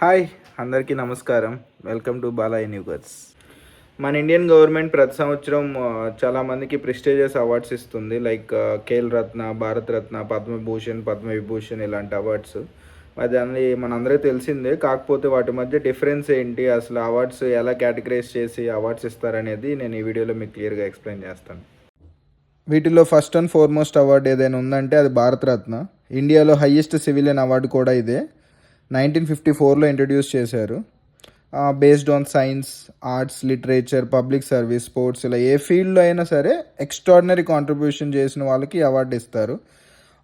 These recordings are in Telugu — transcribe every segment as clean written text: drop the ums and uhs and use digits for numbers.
హాయ్ అందరికీ నమస్కారం. వెల్కమ్ టు బాలాయ్ న్యూగర్స్. మన ఇండియన్ గవర్నమెంట్ ప్రతి సంవత్సరం చాలామందికి ప్రెస్టీజియస్ అవార్డ్స్ ఇస్తుంది. లైక్ ఖేల్ రత్న, భారత్ రత్న, పద్మభూషణ్, పద్మవిభూషణ్ ఇలాంటి అవార్డ్స్. దాన్ని మనందరికీ తెలిసిందే. కాకపోతే వాటి మధ్య డిఫరెన్స్ ఏంటి, అసలు అవార్డ్స్ ఎలా కేటగరైజ్ చేసి అవార్డ్స్ ఇస్తారనేది నేను ఈ వీడియోలో మీకు క్లియర్గా ఎక్స్ప్లెయిన్ చేస్తాను. వీటిలో ఫస్ట్ అండ్ ఫార్మోస్ట్ అవార్డు ఏదైనా ఉందంటే అది భారతరత్న. ఇండియాలో హయ్యెస్ట్ సివిలియన్ అవార్డు కూడా ఇదే. 1954లో ఇంట్రడ్యూస్ చేశారు. Based on science, arts, literature, public service, sports ఇలా ఏ ఫీల్డ్లో అయినా సరే ఎక్స్ట్రాడినరీ కాంట్రిబ్యూషన్ చేసిన వాళ్ళకి అవార్డు ఇస్తారు.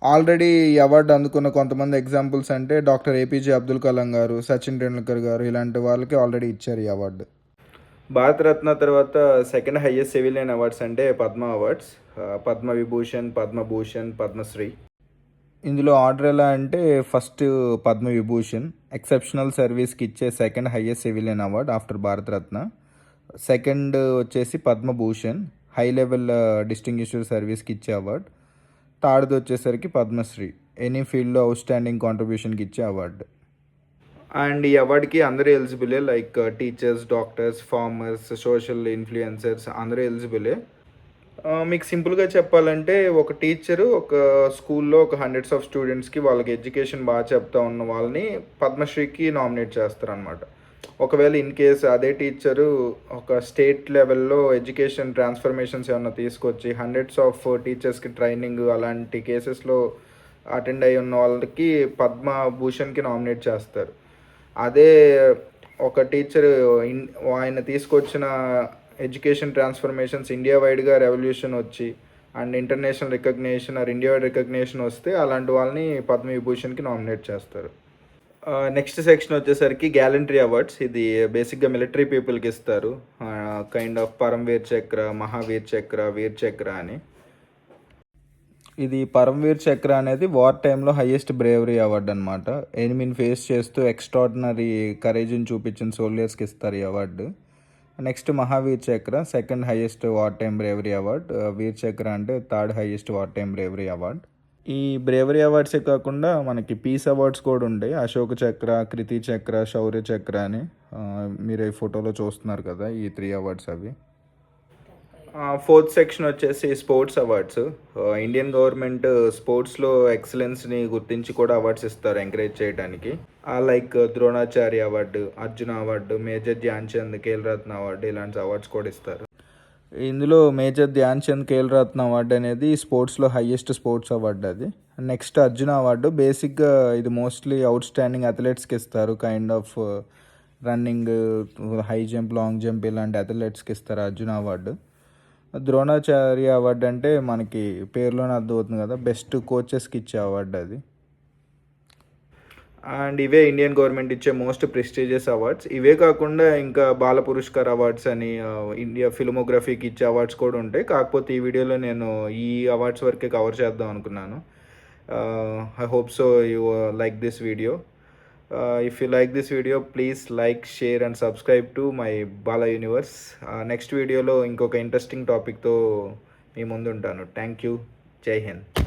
ఆల్రెడీ ఈ అవార్డు అందుకున్న కొంతమంది ఎగ్జాంపుల్స్ అంటే డాక్టర్ ఏపీజే అబ్దుల్ కలాం గారు, సచిన్ టెండూల్కర్ గారు ఇలాంటి వాళ్ళకి ఆల్రెడీ ఇచ్చారు ఈ అవార్డు. భారతరత్న తర్వాత సెకండ్ హైయెస్ట్ సివిలియన్ అవార్డ్స్ అంటే పద్మ అవార్డ్స్, పద్మవిభూషణ్, పద్మభూషణ్, పద్మశ్రీ. ఇందులో ఆర్డర్ ఎలా అంటే ఫస్ట్ పద్మవిభూషణ్, ఎక్సెప్షనల్ సర్వీస్కి ఇచ్చే second highest civilian award after Bharat Ratna. Second వచ్చేసి పద్మభూషణ్, హై లెవెల్ డిస్టింగ్విష్డ్ సర్వీస్కి ఇచ్చే అవార్డ్. థర్డ్ది వచ్చేసరికి పద్మశ్రీ, ఎనీ ఫీల్డ్లో అవుట్ స్టాండింగ్ కాంట్రిబ్యూషన్కి ఇచ్చే అవార్డు. అండ్ ఈ అవార్డుకి అందరూ ఎలిజిబులే, like teachers, doctors, farmers, social influencers అందరూ ఎలిజిబులే. మీకు సింపుల్గా చెప్పాలంటే ఒక టీచరు ఒక స్కూల్లో ఒక హండ్రెడ్స్ ఆఫ్ స్టూడెంట్స్కి వాళ్ళకి ఎడ్యుకేషన్ బాగా చెప్తా ఉన్న వాళ్ళని పద్మశ్రీకి నామినేట్ చేస్తారనమాట. ఒకవేళ ఇన్ కేస్ అదే టీచరు ఒక స్టేట్ లెవెల్లో ఎడ్యుకేషన్ ట్రాన్స్ఫర్మేషన్స్ ఏమన్నా తీసుకొచ్చి హండ్రెడ్స్ ఆఫ్ టీచర్స్కి ట్రైనింగ్ అలాంటి కేసెస్లో అటెండ్ అయి ఉన్న వాళ్ళకి పద్మభూషణ్కి నామినేట్ చేస్తారు. అదే ఒక టీచర్ ఆయన తీసుకొచ్చిన ఎడ్యుకేషన్ ట్రాన్స్ఫర్మేషన్స్ ఇండియా వైడ్గా రెవల్యూషన్ వచ్చి and international recognition or India wide recognition వస్తే అలాంటి వాళ్ళని పద్మవిభూషణ్కి నామినేట్ చేస్తారు. నెక్స్ట్ సెక్షన్ వచ్చేసరికి గ్యాలంటరీ అవార్డ్స్. ఇది బేసిక్గా మిలిటరీ పీపుల్కి ఇస్తారు. కైండ్ ఆఫ్ పరమ్వీర్ చక్ర, మహావీర్ చక్ర, వీర్ చక్ర అని. ఇది పరమ్వీర్ చక్ర అనేది వార్ టైంలో హయ్యెస్ట్ బ్రేవరీ అవార్డు అనమాట. ఎనిమిని ఫేస్ చేస్తూ ఎక్స్ట్రాడినరీ కరేజ్ని చూపించిన సోల్జర్స్కి ఇస్తారు ఈ award. Next Mahavir Chakra, second highest war time bravery award. Vir Chakra అంటే third highest war time bravery award. ఈ బ్రేవరీ అవార్డ్సే కాకుండా మనకి పీస్ అవార్డ్స్ కూడా ఉంటాయి. అశోక్ చక్ర, కృతి చక్ర, శౌర్య చక్ర అని మీరు ఈ ఫోటోలో చూస్తున్నారు కదా, ఈ 3 అవార్డ్స్ అవి. ఫోర్త్ సెక్షన్ వచ్చేసి స్పోర్ట్స్ అవార్డ్స్. ఇండియన్ గవర్నమెంట్ స్పోర్ట్స్లో ఎక్సలెన్స్ని గుర్తించి కూడా అవార్డ్స్ ఇస్తారు ఎంకరేజ్ చేయడానికి. Like Dronacharya award, Arjuna award, major Dhyan Chand Khel Ratna award ఇలాంటి అవార్డ్స్ కూడా ఇస్తారు. ఇందులో మేజర్ ధ్యాన్ చంద్ ఖేల్ రత్న అవార్డు అనేది స్పోర్ట్స్లో హయ్యెస్ట్ స్పోర్ట్స్ అవార్డు అది. నెక్స్ట్ అర్జున అవార్డు, బేసిక్గా ఇది మోస్ట్లీ అవుట్ స్టాండింగ్ అథ్లెట్స్కి ఇస్తారు. Kind of running, high jump, long jump ఇలాంటి అథ్లెట్స్కి ఇస్తారు అర్జున అవార్డు. ద్రోణాచార్య అవార్డు అంటే మనకి పేరులోనే అర్థమవుతుంది కదా, బెస్ట్ కోచెస్కి ఇచ్చే అవార్డు అది. అండ్ ఇవే ఇండియన్ గవర్నమెంట్ ఇచ్చే మోస్ట్ ప్రెస్టీజియస్ అవార్డ్స్. ఇవే కాకుండా ఇంకా బాల పురస్కార్ అవార్డ్స్ అని ఇండియా ఫిల్మోగ్రఫీకి ఇచ్చే అవార్డ్స్ కూడా ఉంటాయి. కాకపోతే ఈ వీడియోలో నేను ఈ అవార్డ్స్ వరకే కవర్ చేద్దాం అనుకున్నాను. I hope so you like this video. If you like this video, please like, share and subscribe to my Bala Universe. Next వీడియోలో ఇంకొక ఇంట్రెస్టింగ్ టాపిక్తో మీ ముందు ఉంటాను. Thank you. జై హింద్.